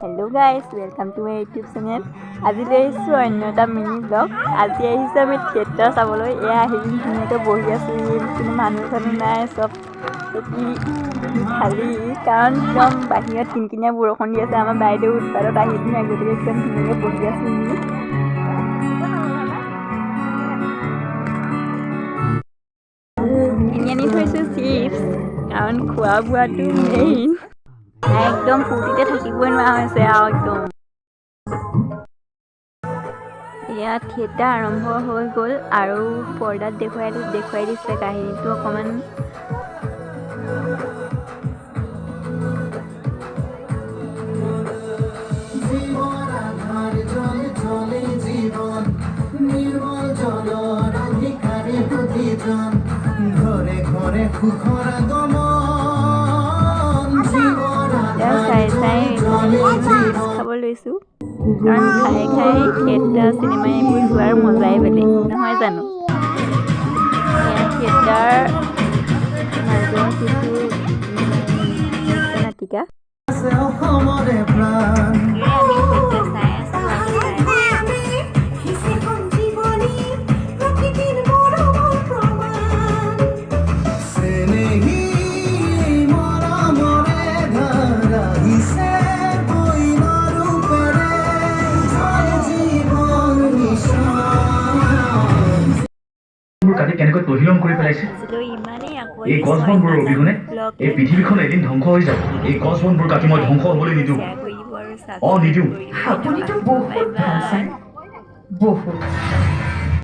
Hello guys, welcome to my YouTube channel. আজি লৈছো অন্য এটা মিনি ব্লগ। আজি আহিছে আমি থিয়েটাৰ চাবলৈ। এয়া আহিম ধুনীয়াকৈ বহি আছো, কোনো মানুহ নাই, চব খালী কাৰণ একদম বাহিৰত কিনকিনীয়া বৰষুণ দি আছে। আমাৰ বাইদেউ উৎপাদত আহি পিনে গতিকে একদম ধুনীয়াকৈ বহি আছো। কিনি আনি থৈছোঁ চিপছ, কাৰণ খোৱা বোৱাটো মেইন। একদম ফূৰ্তিতে থাকিবই নোৱাৰা হৈছে আৰু একদম। এয়া থিয়েটাৰ আৰম্ভ হৈ গ'ল আৰু পৰ্দাত দেখুৱাই দিছে কাহিনীটো অকণমান। চাই খাব লৈছোঁ, কাৰণ খাই থিয়েটাৰ চিনেমা এইবোৰ চোৱাৰ মজাই বেলেগ নহয় জানো। থিয়েটাৰ মাজৰ কিছু নাটিকা কেনেকৈ তহিলং কৰি পেলাইছে। এই গছ বনবোৰৰ অবিহনে এই পৃথিৱীখন এদিন ধ্বংস হৈ যাব। এই গছ বনবোৰ কাটি মই ধ্বংস হ'বলৈ নিদিওঁ, নিদিওঁ। আপুনিতো বহুত ভাল চাই, বহুত।